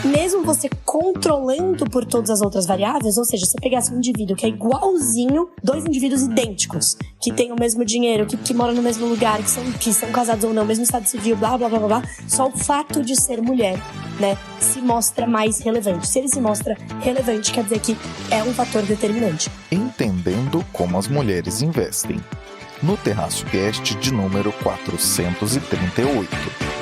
Mesmo você controlando por todas as outras variáveis, ou seja, você pegasse um indivíduo que é igualzinho, dois indivíduos idênticos, que têm o mesmo dinheiro, que moram no mesmo lugar, que são casados ou não, mesmo estado civil, blá, blá, blá, blá, blá, só o fato de ser mulher, né, se mostra mais relevante. Se ele se mostra relevante, quer dizer que é um fator determinante. Entendendo como as mulheres investem. No Terraço Cast de número 438.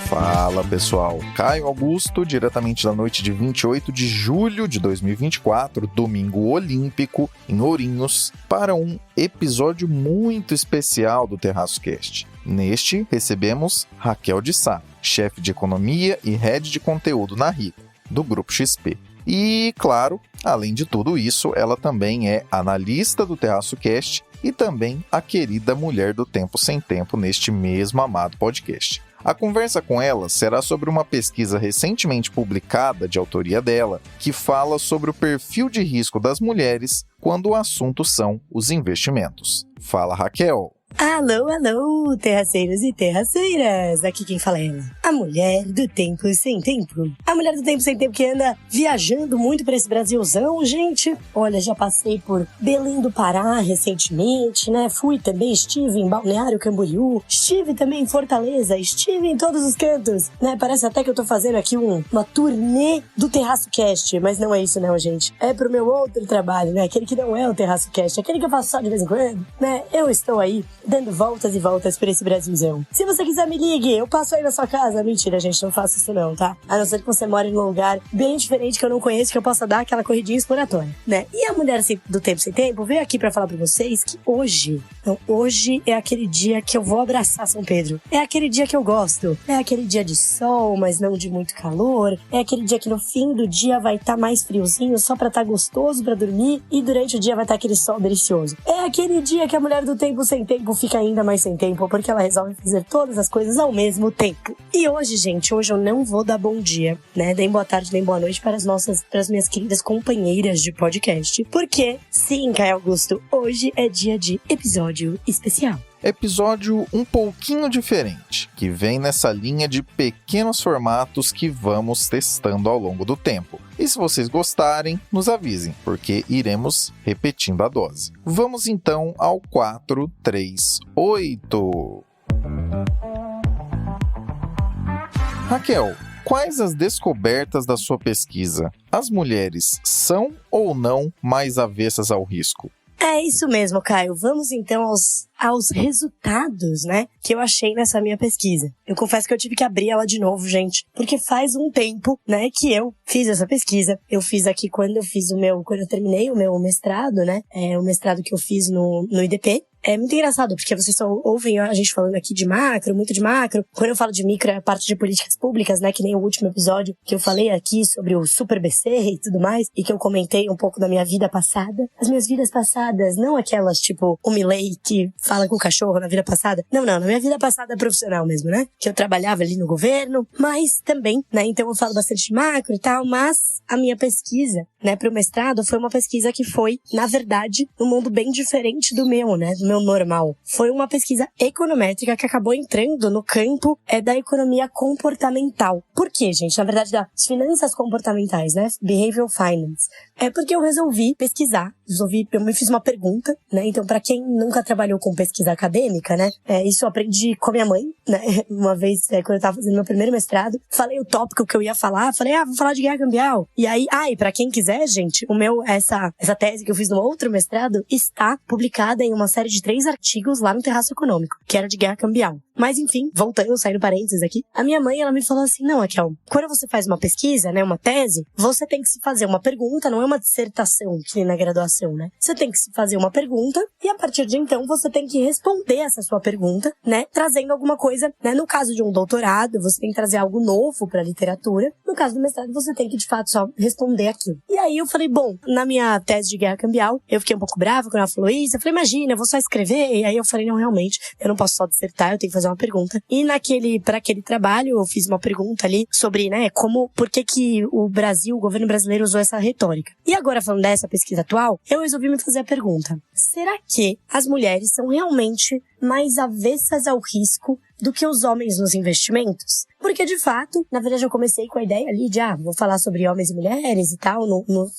Fala pessoal, Caio Augusto, diretamente da noite de 28 de julho de 2024, domingo olímpico, em Ourinhos, para um episódio muito especial do Terraço Cast. Neste, recebemos Raquel de Sá, chefe de economia e head de conteúdo na Rico, do Grupo XP. E, claro, além de tudo isso, ela também é analista do Terraço Cast e também a querida mulher do Tempo Sem Tempo neste mesmo amado podcast. A conversa com ela será sobre uma pesquisa recentemente publicada de autoria dela, que fala sobre o perfil de risco das mulheres quando o assunto são os investimentos. Fala, Raquel! Alô, alô, terraceiros e terraceiras! Aqui quem fala é ela, a mulher do tempo sem tempo. A mulher do tempo sem tempo que anda viajando muito pra esse Brasilzão, gente. Olha, já passei por Belém do Pará recentemente, né? Estive em Balneário Camboriú, estive também em Fortaleza, estive em todos os cantos, né? Parece até que eu tô fazendo aqui uma turnê do Terraço Cast, mas não é isso não, gente. É pro meu outro trabalho, né? Aquele que não é o Terraço Cast, aquele que eu faço só de vez em quando, né? Eu estou aí dando voltas e voltas por esse Brasilzão. Se você quiser, me ligue, eu passo aí na sua casa. Mentira, gente, não faço isso não, tá? A não ser que você mora em um lugar bem diferente que eu não conheço, que eu possa dar aquela corridinha exploratória, né? E a mulher do Tempo Sem Tempo veio aqui pra falar pra vocês que hoje é aquele dia que eu vou abraçar São Pedro. É aquele dia que eu gosto. É aquele dia de sol, mas não de muito calor. É aquele dia que no fim do dia vai estar mais friozinho, só pra estar gostoso pra dormir, e durante o dia vai estar aquele sol delicioso. É aquele dia que a mulher do Tempo Sem Tempo fica ainda mais sem tempo, porque ela resolve fazer todas as coisas ao mesmo tempo. E hoje, gente, eu não vou dar bom dia, né? Nem boa tarde, nem boa noite para as minhas queridas companheiras de podcast. Porque, sim, Caio Augusto, hoje é dia de episódio especial. Episódio um pouquinho diferente, que vem nessa linha de pequenos formatos que vamos testando ao longo do tempo. E se vocês gostarem, nos avisem, porque iremos repetindo a dose. Vamos então ao 438. Raquel, quais as descobertas da sua pesquisa? As mulheres são ou não mais avessas ao risco? É isso mesmo, Caio. Vamos então aos resultados, né, que eu achei nessa minha pesquisa. Eu confesso que eu tive que abrir ela de novo, gente, porque faz um tempo, né, que eu fiz essa pesquisa. Eu fiz aqui quando eu terminei o meu mestrado, né, o mestrado que eu fiz no IDP. É muito engraçado, porque vocês só ouvem a gente falando aqui de macro, muito de macro. Quando eu falo de micro, é a parte de políticas públicas, né? Que nem o último episódio que eu falei aqui sobre o Super BC e tudo mais, e que eu comentei um pouco da minha vida passada. As minhas vidas passadas, não aquelas tipo o Milley que fala com o cachorro na vida passada. Não, na minha vida passada profissional mesmo, né? Que eu trabalhava ali no governo, mas também, né? Então eu falo bastante de macro e tal, mas a minha pesquisa, né, pro mestrado foi uma pesquisa que foi, na verdade, um mundo bem diferente do meu, né? Do meu normal. Foi uma pesquisa econométrica que acabou entrando no campo da economia comportamental. Por quê, gente? Na verdade, das finanças comportamentais, né? Behavioral Finance. É porque eu resolvi pesquisar. Eu me fiz uma pergunta, né? Então, pra quem nunca trabalhou com pesquisa acadêmica, né? Isso eu aprendi com a minha mãe, né? Uma vez, quando eu tava fazendo meu primeiro mestrado, falei o tópico que eu ia falar, falei, vou falar de guerra cambial. E aí, e pra quem quiser, gente, essa tese que eu fiz no outro mestrado está publicada em uma série de 3 artigos lá no Terraço Econômico, que era de guerra cambial. Mas enfim, voltando, saindo parênteses aqui, a minha mãe, ela me falou assim, não, Raquel, quando você faz uma pesquisa, né, uma tese, você tem que se fazer uma pergunta, não é uma dissertação, que nem na graduação, né? Você tem que se fazer uma pergunta e a partir de então você tem que responder essa sua pergunta, né, trazendo alguma coisa, né, no caso de um doutorado, você tem que trazer algo novo pra literatura, no caso do mestrado você tem que, de fato, só responder aquilo. E aí eu falei, bom, na minha tese de guerra cambial, eu fiquei um pouco brava quando ela falou isso, eu falei, imagina, eu vou só escrever, e aí eu falei, não, realmente, eu não posso só dissertar, eu tenho que fazer uma pergunta. E para aquele trabalho, eu fiz uma pergunta ali sobre, né, por que o governo brasileiro usou essa retórica. E agora, falando dessa pesquisa atual, eu resolvi me fazer a pergunta, será que as mulheres são realmente mais avessas ao risco do que os homens nos investimentos? Porque, de fato, na verdade eu comecei com a ideia ali de, vou falar sobre homens e mulheres e tal,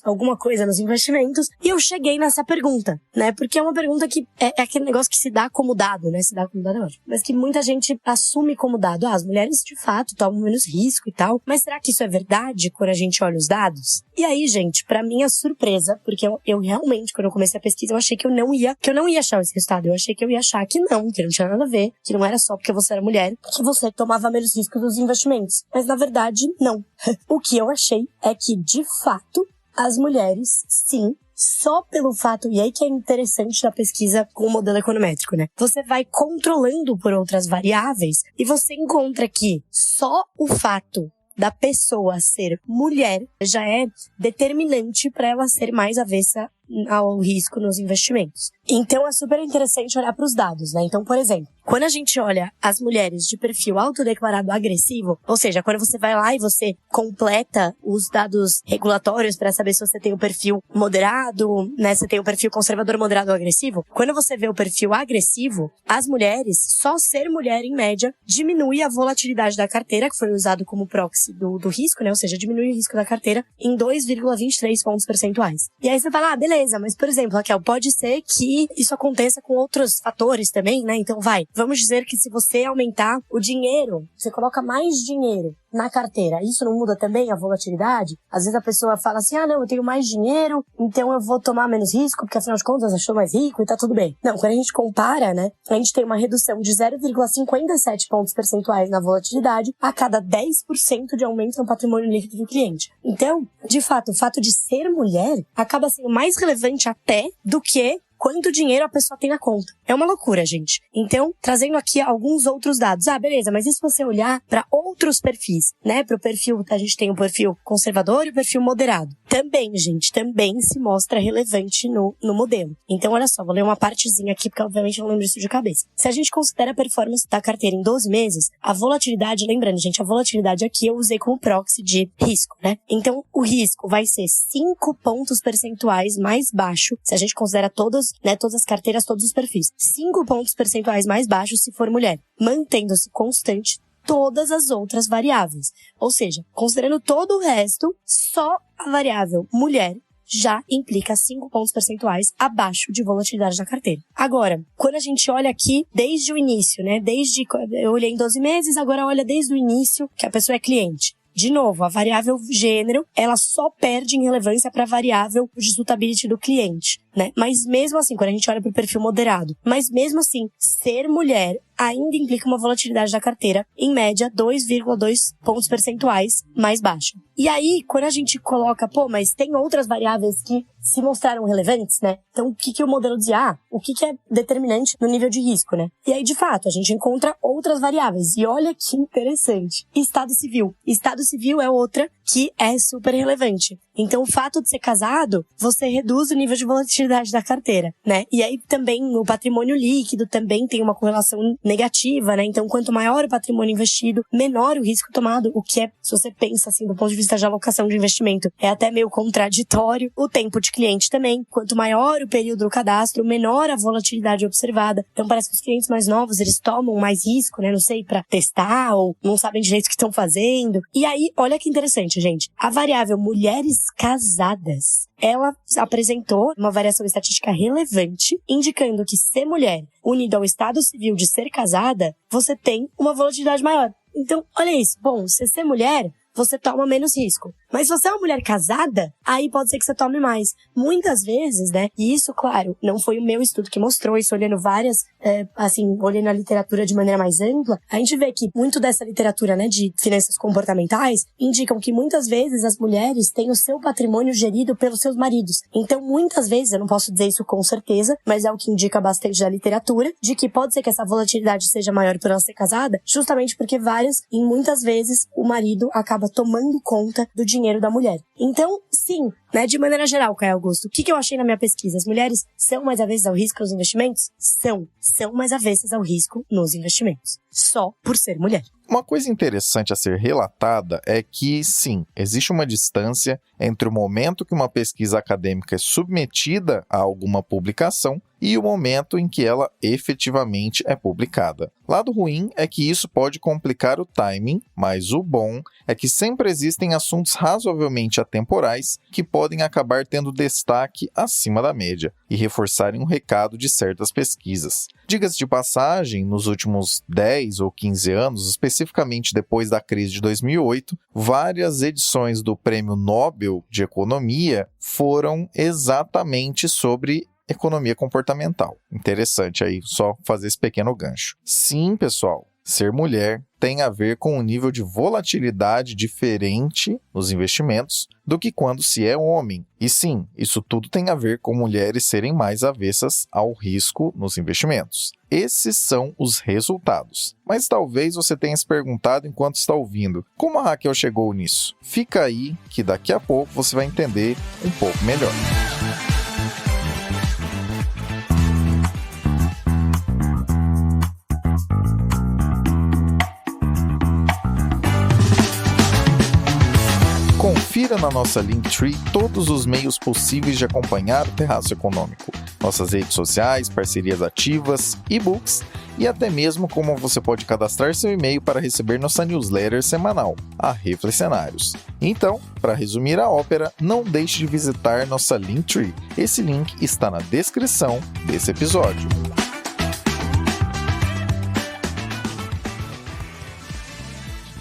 alguma coisa nos investimentos, e eu cheguei nessa pergunta, né? Porque é uma pergunta que é aquele negócio que se dá como dado, né? Se dá como dado é ótimo. Mas que muita gente assume como dado. As mulheres, de fato, tomam menos risco e tal, mas será que isso é verdade quando a gente olha os dados? E aí, gente, pra minha surpresa, porque eu realmente, quando eu comecei a pesquisa, eu achei que eu não ia achar esse resultado. Eu achei que eu ia achar que não tinha nada a ver, que não era só porque você era mulher, que você tomava menos risco dos investimentos. Mas, na verdade, não. O que eu achei é que, de fato, as mulheres, sim, só pelo fato, e aí que é interessante na pesquisa com o modelo econométrico, né? Você vai controlando por outras variáveis e você encontra que só o fato da pessoa ser mulher já é determinante para ela ser mais avessa ao risco nos investimentos. Então é super interessante olhar para os dados, né? Então, por exemplo, quando a gente olha as mulheres de perfil autodeclarado agressivo, ou seja, quando você vai lá e você completa os dados regulatórios para saber se você tem o perfil moderado, né? Se tem o perfil conservador, moderado ou agressivo, quando você vê o perfil agressivo, as mulheres, só ser mulher em média, diminui a volatilidade da carteira, que foi usado como proxy do risco, né? Ou seja, diminui o risco da carteira em 2,23 pontos percentuais. E aí você fala, beleza, mas por exemplo, Raquel, pode ser que isso aconteça com outros fatores também, né? Então vamos dizer que se você aumentar o dinheiro, você coloca mais dinheiro na carteira, isso não muda também a volatilidade? Às vezes a pessoa fala assim, não, eu tenho mais dinheiro, então eu vou tomar menos risco, porque afinal de contas eu estou mais rico e tá tudo bem. Não, quando a gente compara, né, a gente tem uma redução de 0,57 pontos percentuais na volatilidade a cada 10% de aumento no patrimônio líquido do cliente. Então, de fato, o fato de ser mulher acaba sendo mais relevante até do que quanto dinheiro a pessoa tem na conta. É uma loucura, gente. Então, trazendo aqui alguns outros dados. Beleza, mas e se você olhar para outros perfis, né? Para o perfil, a gente tem o perfil conservador e o perfil moderado. Também, gente, também se mostra relevante no modelo. Então, olha só, vou ler uma partezinha aqui, porque obviamente eu não lembro isso de cabeça. Se a gente considera a performance da carteira em 12 meses, a volatilidade, lembrando, gente, a volatilidade aqui eu usei como proxy de risco, né? Então, o risco vai ser 5 pontos percentuais mais baixo, se a gente considera todas as carteiras, todos os perfis. 5 pontos percentuais mais baixos se for mulher, mantendo-se constante todas as outras variáveis. Ou seja, considerando todo o resto, só a variável mulher já implica 5 pontos percentuais abaixo de volatilidade da carteira. Agora, quando a gente olha aqui desde o início, né? Eu olhei em 12 meses, agora olha desde o início que a pessoa é cliente. De novo, a variável gênero, ela só perde em relevância para a variável de suitability do cliente, né? Mas mesmo assim, quando a gente olha para o perfil moderado, mas mesmo assim, ser mulher ainda implica uma volatilidade da carteira, em média, 2,2 pontos percentuais mais baixa. E aí, quando a gente coloca, mas tem outras variáveis que se mostraram relevantes, né? Então, o que o modelo dizia? O que é determinante no nível de risco, né? E aí, de fato, a gente encontra outras variáveis. E olha que interessante. Estado civil. Estado civil é outra que é super relevante. Então, o fato de ser casado, você reduz o nível de volatilidade da carteira, né? E aí, também, o patrimônio líquido também tem uma correlação negativa, né? Então, quanto maior o patrimônio investido, menor o risco tomado, o que é, se você pensa assim, do ponto de vista de alocação de investimento, é até meio contraditório. O tempo de cliente também. Quanto maior o período do cadastro, menor a volatilidade observada. Então, parece que os clientes mais novos, eles tomam mais risco, né? Não sei, pra testar ou não sabem direito o que estão fazendo. E aí, olha que interessante, gente. A variável mulheres casadas, ela apresentou uma variação estatística relevante, indicando que ser mulher, unido ao estado civil de ser casada, você tem uma volatilidade maior. Então, olha isso. Bom, se ser mulher, você toma menos risco. Mas se você é uma mulher casada, aí pode ser que você tome mais. Muitas vezes, né? E isso, claro, não foi o meu estudo que mostrou isso, olhando olhando a literatura de maneira mais ampla, a gente vê que muito dessa literatura, né, de finanças comportamentais, indicam que muitas vezes as mulheres têm o seu patrimônio gerido pelos seus maridos. Então, muitas vezes, eu não posso dizer isso com certeza, mas é o que indica bastante da literatura, de que pode ser que essa volatilidade seja maior por ela ser casada, justamente porque muitas vezes, o marido acaba tomando conta do dinheiro da mulher. Então, sim, né, de maneira geral, Caio Augusto, o que eu achei na minha pesquisa? As mulheres são mais avessas ao risco nos investimentos? São mais avessas ao risco nos investimentos. Só por ser mulher. Uma coisa interessante a ser relatada é que, sim, existe uma distância entre o momento que uma pesquisa acadêmica é submetida a alguma publicação e o momento em que ela efetivamente é publicada. Lado ruim é que isso pode complicar o timing, mas o bom é que sempre existem assuntos razoavelmente atemporais que podem acabar tendo destaque acima da média e reforçarem o recado de certas pesquisas. Diga-se de passagem, nos últimos 10 ou 15 anos, especificamente depois da crise de 2008, várias edições do Prêmio Nobel de Economia foram exatamente sobre economia comportamental. Interessante aí, só fazer esse pequeno gancho. Sim, pessoal, ser mulher tem a ver com um nível de volatilidade diferente nos investimentos do que quando se é homem. E sim, isso tudo tem a ver com mulheres serem mais avessas ao risco nos investimentos. Esses são os resultados. Mas talvez você tenha se perguntado enquanto está ouvindo, como a Raquel chegou nisso? Fica aí que daqui a pouco você vai entender um pouco melhor. Confira na nossa Linktree todos os meios possíveis de acompanhar o Terraço Econômico. Nossas redes sociais, parcerias ativas, e-books e até mesmo como você pode cadastrar seu e-mail para receber nossa newsletter semanal, a Reflexionários. Então, para resumir a ópera, não deixe de visitar nossa Linktree. Esse link está na descrição desse episódio.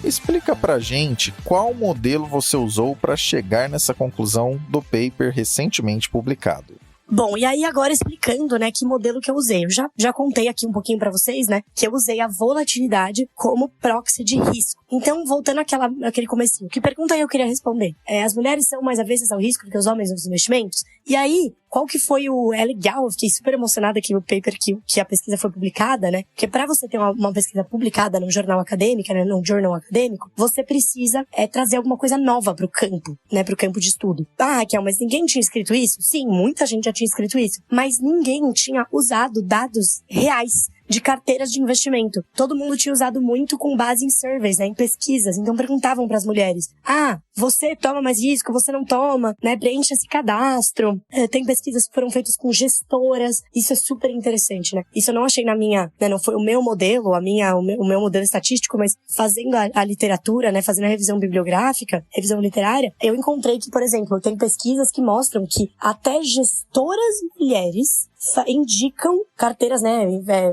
Explica pra gente qual modelo você usou para chegar nessa conclusão do paper recentemente publicado. Bom, e aí agora explicando, né, que modelo que eu usei. Eu já contei aqui um pouquinho pra vocês, né, que eu usei a volatilidade como proxy de risco. Então, voltando àquele comecinho, que pergunta aí eu queria responder? As mulheres são mais avessas ao risco do que os homens nos investimentos? E aí, qual que foi é legal, eu fiquei super emocionada que o paper, que a pesquisa foi publicada, né? Porque pra você ter uma pesquisa publicada num jornal acadêmico, né, num journal acadêmico, você precisa trazer alguma coisa nova pro campo, né, pro campo de estudo. Ah, Raquel, mas ninguém tinha escrito isso? Sim, muita gente já tinha escrito isso, mas ninguém tinha usado dados reais de carteiras de investimento. Todo mundo tinha usado muito com base em surveys, né, em pesquisas. Então perguntavam para as mulheres: você toma mais risco, você não toma, né? Preencha esse cadastro. Tem pesquisas que foram feitas com gestoras. Isso é super interessante, né? Isso eu não achei na minha, né, não foi o meu modelo, o meu modelo estatístico, mas fazendo a literatura, né, fazendo a revisão bibliográfica, revisão literária, eu encontrei que, por exemplo, tem pesquisas que mostram que até gestoras mulheres indicam carteiras, né,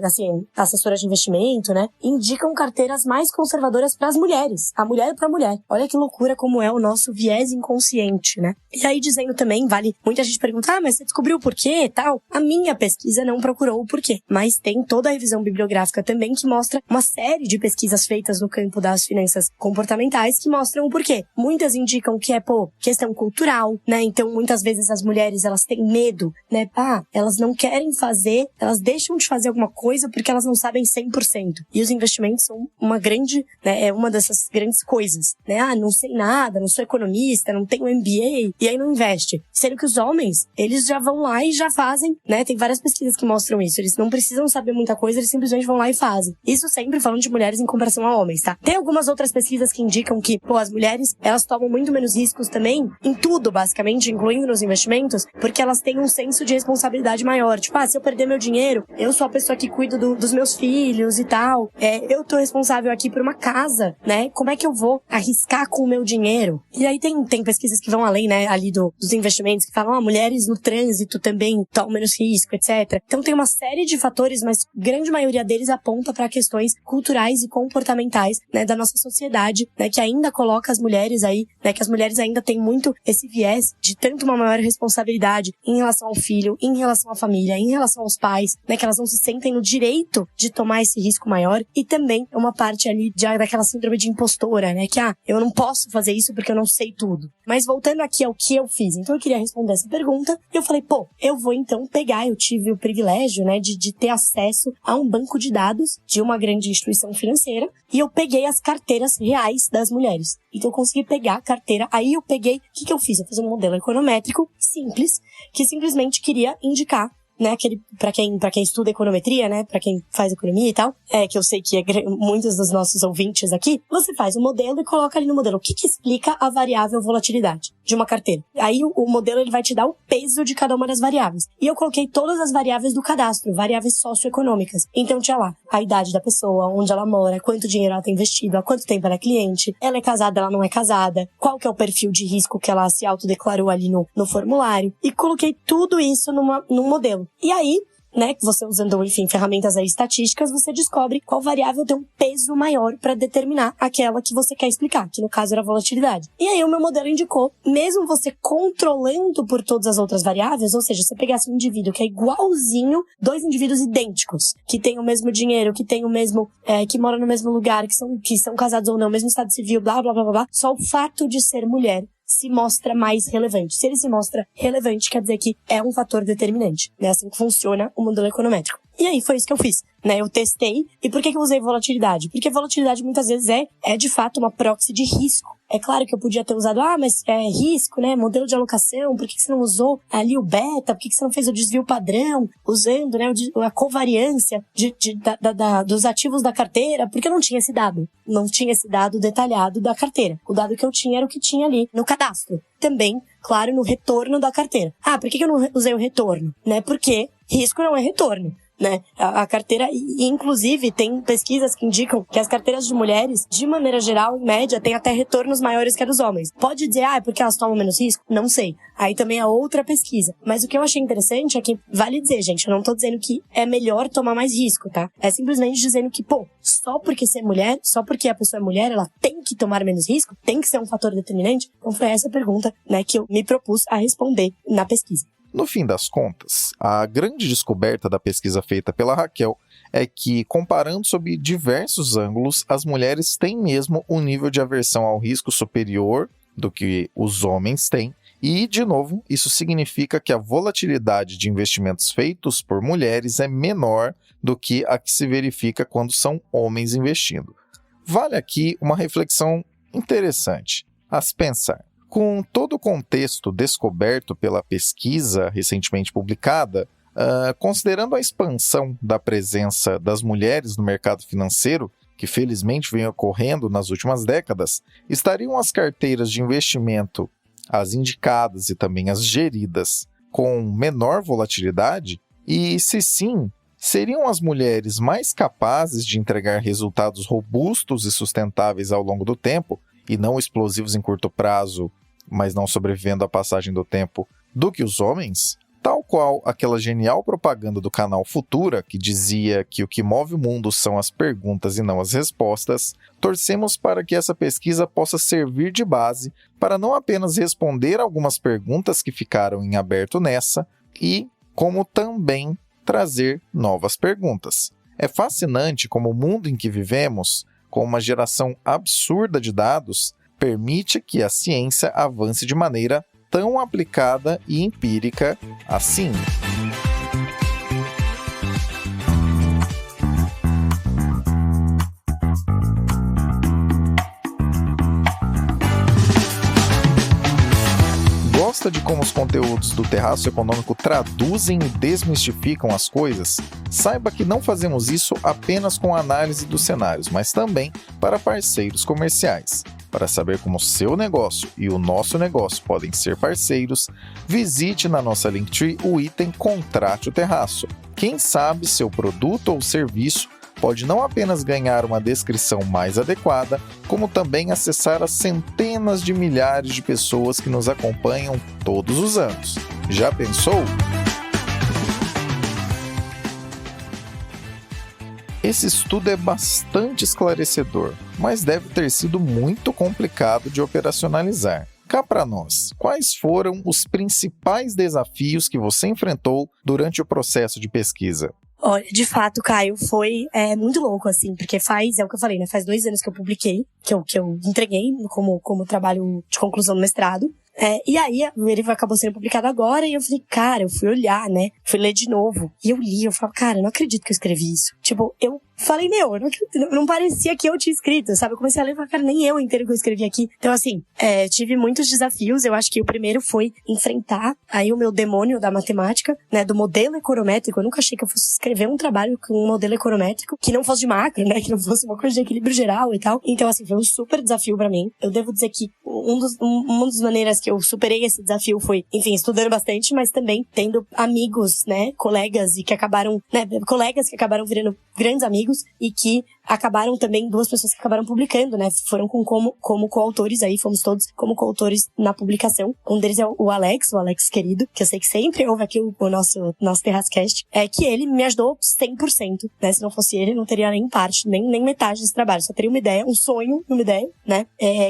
assim, assessoras de investimento, né, indicam carteiras mais conservadoras para as mulheres, a mulher para a mulher. Olha que loucura como é o nosso viés inconsciente, né? E aí dizendo também, muita gente pergunta, mas você descobriu o porquê e tal? A minha pesquisa não procurou o porquê, mas tem toda a revisão bibliográfica também que mostra uma série de pesquisas feitas no campo das finanças comportamentais que mostram o porquê. Muitas indicam que é, questão cultural, né? Então, muitas vezes as mulheres, elas têm medo, né? Elas não querem fazer, elas deixam de fazer alguma coisa porque elas não sabem 100%. E os investimentos são uma grande, né, é uma dessas grandes coisas, né? Não sei nada, não sou economista, não tenho MBA, e aí não investe. Sendo que os homens, eles já vão lá e já fazem, né? Tem várias pesquisas que mostram isso. Eles não precisam saber muita coisa, eles simplesmente vão lá e fazem. Isso sempre falando de mulheres em comparação a homens, tá? Tem algumas outras pesquisas que indicam que, as mulheres, elas tomam muito menos riscos também, em tudo, basicamente, incluindo nos investimentos, porque elas têm um senso de responsabilidade maior. Tipo, se eu perder meu dinheiro, eu sou a pessoa que cuido dos meus filhos e tal. Eu tô responsável aqui por uma casa, né? Como é que eu vou arriscar com o meu dinheiro? E aí tem pesquisas que vão além, né, ali dos investimentos, que falam, mulheres no trânsito também tomam menos risco, etc. Então tem uma série de fatores, mas grande maioria deles aponta para questões culturais e comportamentais, né, da nossa sociedade, né, que ainda coloca as mulheres aí, né, que as mulheres ainda têm muito esse viés de tanto uma maior responsabilidade em relação ao filho, em relação à família, em relação aos pais, né, que elas não se sentem no direito de tomar esse risco maior, e também uma parte ali daquela síndrome de impostora, né, que eu não posso fazer isso porque eu não sei tudo. Mas voltando aqui ao que eu fiz, então eu queria responder essa pergunta, e eu falei, eu vou então eu tive o privilégio, né, de ter acesso a um banco de dados de uma grande instituição financeira, e eu peguei as carteiras reais das mulheres. Então eu consegui pegar a carteira, aí eu peguei, o que eu fiz? Eu fiz um modelo econométrico simples, que simplesmente queria indicar né, pra quem estuda econometria, né, pra quem faz economia e tal, que eu sei que muitos dos nossos ouvintes aqui, você faz um modelo e coloca ali no modelo o que explica a variável volatilidade de uma carteira. Aí o modelo ele vai te dar o peso de cada uma das variáveis. E eu coloquei todas as variáveis do cadastro, variáveis socioeconômicas. Então tinha lá a idade da pessoa, onde ela mora, quanto dinheiro ela tem investido, há quanto tempo ela é cliente, ela é casada, ela não é casada, qual que é o perfil de risco que ela se autodeclarou ali no formulário. E coloquei tudo isso num modelo. E aí, né, que você usando, enfim, ferramentas aí estatísticas, você descobre qual variável tem um peso maior para determinar aquela que você quer explicar, que no caso era a volatilidade. E aí o meu modelo indicou, mesmo você controlando por todas as outras variáveis, ou seja, você pegasse um indivíduo que é igualzinho, dois indivíduos idênticos, que tem o mesmo dinheiro, que tem o mesmo, que moram no mesmo lugar, que são casados ou não, mesmo estado civil, blá, blá, blá, blá, blá, só o fato de ser mulher se mostra mais relevante. Se ele se mostra relevante, quer dizer que é um fator determinante. É assim que funciona o modelo econométrico. E aí foi isso que eu fiz, né? Eu testei. E por que eu usei volatilidade? Porque volatilidade muitas vezes é de fato uma proxy de risco. É claro que eu podia ter usado, mas é risco, né? Modelo de alocação, por que você não usou ali o beta? Por que você não fez o desvio padrão? Usando, né, a covariância dos ativos da carteira? Porque não tinha esse dado. Não tinha esse dado detalhado da carteira. O dado que eu tinha era o que tinha ali no cadastro. Também, claro, no retorno da carteira. Por que eu não usei o retorno? Né? Porque risco não é retorno. Né? A carteira, e inclusive tem pesquisas que indicam que as carteiras de mulheres, de maneira geral, em média, têm até retornos maiores que a dos homens. Pode dizer, é porque elas tomam menos risco? Não sei. Aí também é outra pesquisa. Mas o que eu achei interessante é que, vale dizer, gente, eu não tô dizendo que é melhor tomar mais risco, tá? É simplesmente dizendo que, só porque ser mulher, só porque a pessoa é mulher, ela tem que tomar menos risco? Tem que ser um fator determinante? Então foi essa pergunta, né, que eu me propus a responder na pesquisa. No fim das contas, a grande descoberta da pesquisa feita pela Raquel é que, comparando sob diversos ângulos, as mulheres têm mesmo um nível de aversão ao risco superior do que os homens têm, e, de novo, isso significa que a volatilidade de investimentos feitos por mulheres é menor do que a que se verifica quando são homens investindo. Vale aqui uma reflexão interessante a se pensar. Com todo o contexto descoberto pela pesquisa recentemente publicada, considerando a expansão da presença das mulheres no mercado financeiro, que felizmente vem ocorrendo nas últimas décadas, estariam as carteiras de investimento, as indicadas e também as geridas, com menor volatilidade? E, se sim, seriam as mulheres mais capazes de entregar resultados robustos e sustentáveis ao longo do tempo, e não explosivos em curto prazo, mas não sobrevivendo à passagem do tempo, do que os homens? Tal qual aquela genial propaganda do canal Futura, que dizia que o que move o mundo são as perguntas e não as respostas, torcemos para que essa pesquisa possa servir de base para não apenas responder algumas perguntas que ficaram em aberto nessa, e como também trazer novas perguntas. É fascinante como o mundo em que vivemos, com uma geração absurda de dados, permite que a ciência avance de maneira tão aplicada e empírica assim. Gosta de como os conteúdos do Terraço Econômico traduzem e desmistificam as coisas? Saiba que não fazemos isso apenas com a análise dos cenários, mas também para parceiros comerciais. Para saber como o seu negócio e o nosso negócio podem ser parceiros, visite na nossa Linktree o item Contrate o Terraço. Quem sabe seu produto ou serviço pode não apenas ganhar uma descrição mais adequada, como também acessar as centenas de milhares de pessoas que nos acompanham todos os anos. Já pensou? Esse estudo é bastante esclarecedor, mas deve ter sido muito complicado de operacionalizar. Cá para nós, quais foram os principais desafios que você enfrentou durante o processo de pesquisa? Olha, de fato, Caio, foi muito louco, assim, porque é o que eu falei, né? Faz 2 anos que eu publiquei, que eu entreguei como trabalho de conclusão do mestrado. E aí, ele acabou sendo publicado agora e eu falei, cara, eu fui olhar, né? Fui ler de novo. E eu li, eu falava, cara, eu não acredito que eu escrevi isso. Tipo, eu falei, meu, eu não parecia que eu tinha escrito, sabe? Eu comecei a ler e falei, cara, nem eu inteiro que eu escrevi aqui. Então, assim, tive muitos desafios. Eu acho que o primeiro foi enfrentar aí o meu demônio da matemática, né? Do modelo econométrico. Eu nunca achei que eu fosse escrever um trabalho com um modelo econométrico que não fosse de macro, né? Que não fosse uma coisa de equilíbrio geral e tal. Então, assim, foi um super desafio pra mim. Eu devo dizer que uma das maneiras que eu superei esse desafio foi, enfim, estudando bastante, mas também tendo amigos, né? Colegas e que acabaram, né? Colegas que acabaram virando grandes amigos e que acabaram também, 2 pessoas que acabaram publicando, né? Foram como coautores aí, fomos todos como coautores na publicação. Um deles é o Alex querido, que eu sei que sempre ouve aqui o nosso Terrascast, que ele me ajudou 100%, né? Se não fosse ele, não teria nem parte, nem metade desse trabalho. Só teria uma ideia, um sonho, uma ideia, né?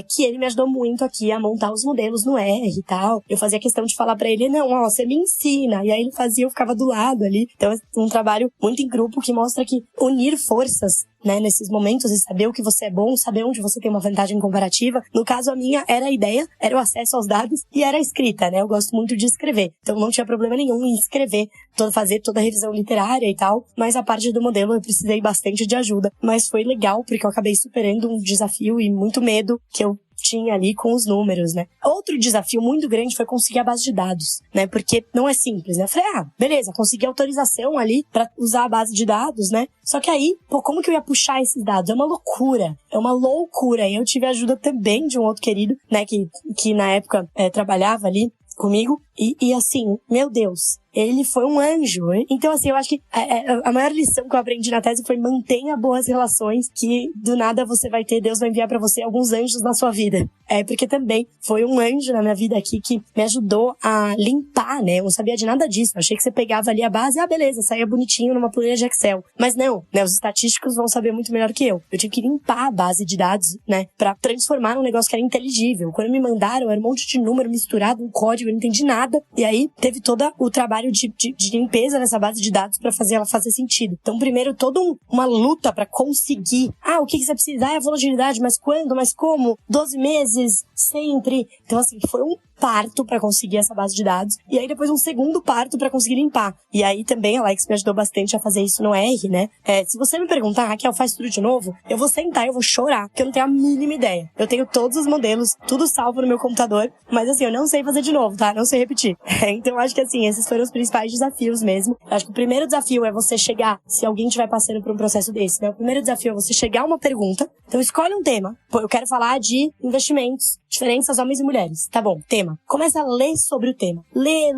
Que ele me ajudou muito aqui a montar os modelos no R e tal. Eu fazia questão de falar pra ele, não, ó, você me ensina. E aí ele fazia, eu ficava do lado ali. Então, é um trabalho muito em grupo que mostra que unir forças, né, nesses momentos, e saber o que você é bom, saber onde você tem uma vantagem comparativa. No caso, a minha era a ideia, era o acesso aos dados e era a escrita, né? Eu gosto muito de escrever. Então não tinha problema nenhum em escrever, fazer toda a revisão literária e tal, mas a parte do modelo eu precisei bastante de ajuda. Mas foi legal, porque eu acabei superando um desafio e muito medo que eu tinha ali com os números, né? Outro desafio muito grande foi conseguir a base de dados, né? Porque não é simples, né? Eu falei, beleza, consegui autorização ali pra usar a base de dados, né? Só que aí, como que eu ia puxar esses dados? É uma loucura. E eu tive a ajuda também de um outro querido, né? Que na época trabalhava ali comigo. E assim, meu Deus, ele foi um anjo. Então, assim, eu acho que a maior lição que eu aprendi na tese foi mantenha boas relações, que do nada você vai ter, Deus vai enviar pra você alguns anjos na sua vida. Porque também foi um anjo na minha vida aqui que me ajudou a limpar, né? Eu não sabia de nada disso. Eu achei que você pegava ali a base, beleza, saía bonitinho numa planilha de Excel. Mas não, né? Os estatísticos vão saber muito melhor que eu. Eu tive que limpar a base de dados, né? Pra transformar num negócio que era inteligível. Quando me mandaram, era um monte de número misturado, um código, eu não entendi nada. E aí, teve todo o trabalho de limpeza nessa base de dados pra fazer ela fazer sentido. Então, primeiro, toda uma luta pra conseguir. O que você precisa? É a volatilidade, mas quando? Mas como? 12 meses? Sempre? Então, assim, foi um parto pra conseguir essa base de dados. E aí, depois, um segundo parto pra conseguir limpar. E aí, também, a Alex me ajudou bastante a fazer isso no R, né? Se você me perguntar, Raquel, faz tudo de novo? Eu vou sentar e eu vou chorar, porque eu não tenho a mínima ideia. Eu tenho todos os modelos, tudo salvo no meu computador, mas assim, eu não sei fazer de novo, tá? Não sei repetir. Então, acho que assim, esses foram os principais desafios mesmo. Acho que o primeiro desafio é você chegar, se alguém estiver passando por um processo desse, né? O primeiro desafio é você chegar a uma pergunta. Então, escolhe um tema. Pô, eu quero falar de investimentos, diferenças homens e mulheres. Tá bom, tema. Começa a ler sobre o tema. Lê,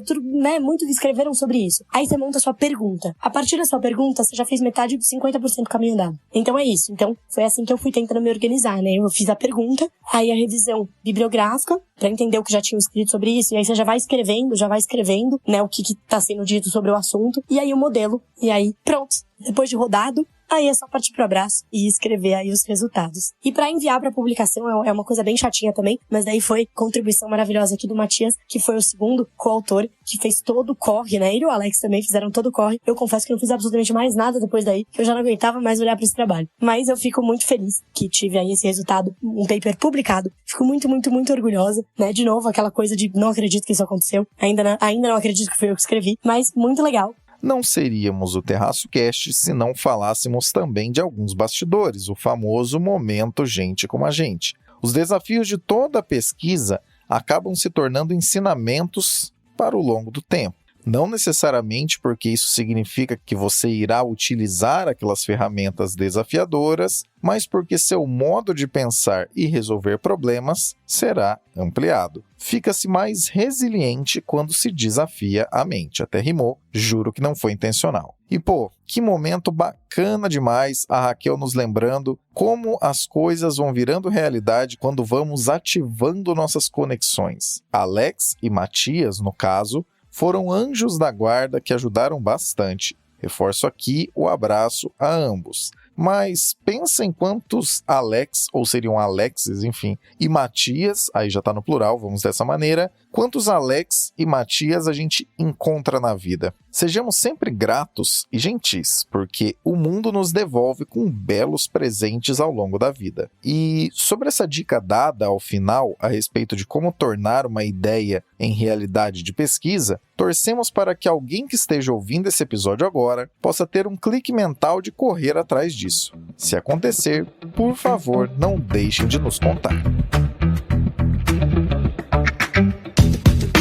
tudo, né? Muitos escreveram sobre isso. Aí você monta a sua pergunta. A partir da sua pergunta, você já fez metade dos 50% do caminho andado. Então é isso. Então, foi assim que eu fui tentando me organizar, né? Eu fiz a pergunta, aí a revisão bibliográfica, pra entender o que já tinham escrito sobre isso, e aí você já vai escrevendo, né? O que tá sendo dito sobre o assunto, e aí o modelo, e aí pronto. Depois de rodado, aí é só partir pro abraço e escrever aí os resultados. E pra enviar pra publicação é uma coisa bem chatinha também, mas daí foi contribuição maravilhosa aqui do Matias, que foi o segundo coautor, que fez todo o corre, né? Ele e o Alex também fizeram todo o corre. Eu confesso que não fiz absolutamente mais nada depois daí, que eu já não aguentava mais olhar pra esse trabalho. Mas eu fico muito feliz que tive aí esse resultado, um paper publicado. Fico muito, muito, muito orgulhosa, né? De novo, aquela coisa de não acredito que isso aconteceu. Ainda não acredito que foi eu que escrevi, mas muito legal. Não seríamos o Terraço Cast se não falássemos também de alguns bastidores, o famoso momento gente como a gente. Os desafios de toda a pesquisa acabam se tornando ensinamentos para o longo do tempo. Não necessariamente porque isso significa que você irá utilizar aquelas ferramentas desafiadoras, mas porque seu modo de pensar e resolver problemas será ampliado. Fica-se mais resiliente quando se desafia a mente. Até rimou, juro que não foi intencional. E que momento bacana demais a Raquel nos lembrando como as coisas vão virando realidade quando vamos ativando nossas conexões. Alex e Matias, no caso, foram anjos da guarda que ajudaram bastante. Reforço aqui o abraço a ambos. Mas pensa em quantos Alex, ou seriam Alexes, enfim, e Matias, aí já tá no plural, vamos dessa maneira, Quantos Alex e Matias a gente encontra na vida? Sejamos sempre gratos e gentis, porque o mundo nos devolve com belos presentes ao longo da vida. E sobre essa dica dada ao final a respeito de como tornar uma ideia em realidade de pesquisa, torcemos para que alguém que esteja ouvindo esse episódio agora possa ter um clique mental de correr atrás disso. Se acontecer, por favor, não deixem de nos contar.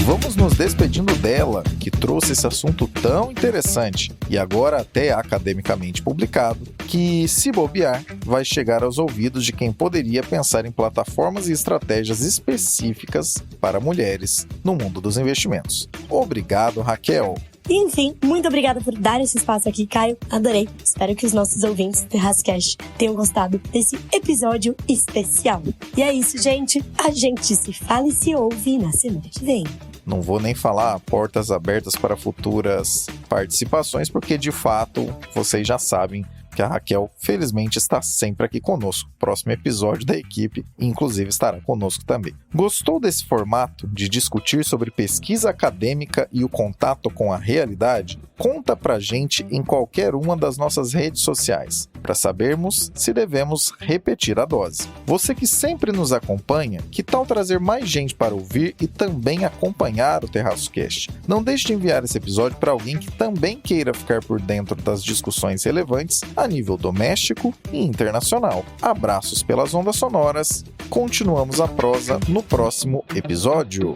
Vamos nos despedindo dela, que trouxe esse assunto tão interessante e agora até academicamente publicado, que, se bobear, vai chegar aos ouvidos de quem poderia pensar em plataformas e estratégias específicas para mulheres no mundo dos investimentos. Obrigado, Raquel! E, enfim, muito obrigada por dar esse espaço aqui, Caio. Adorei. Espero que os nossos ouvintes do Terrascast tenham gostado desse episódio especial. E é isso, gente. A gente se fala e se ouve na semana que vem. Não vou nem falar portas abertas para futuras participações, porque de fato vocês já sabem que a Raquel, felizmente, está sempre aqui conosco. Próximo episódio da equipe, inclusive, estará conosco também. Gostou desse formato de discutir sobre pesquisa acadêmica e o contato com a realidade? Conta pra gente em qualquer uma das nossas redes sociais, para sabermos se devemos repetir a dose. Você que sempre nos acompanha, que tal trazer mais gente para ouvir e também acompanhar o TerraçoCast? Não deixe de enviar esse episódio para alguém que também queira ficar por dentro das discussões relevantes a nível doméstico e internacional. Abraços pelas ondas sonoras. Continuamos a prosa no próximo episódio.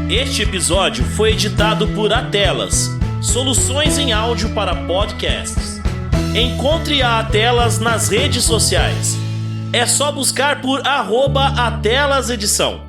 Este episódio foi editado por Atelas, soluções em áudio para podcasts. Encontre a Atelas nas redes sociais. É só buscar por @AtelasEdição.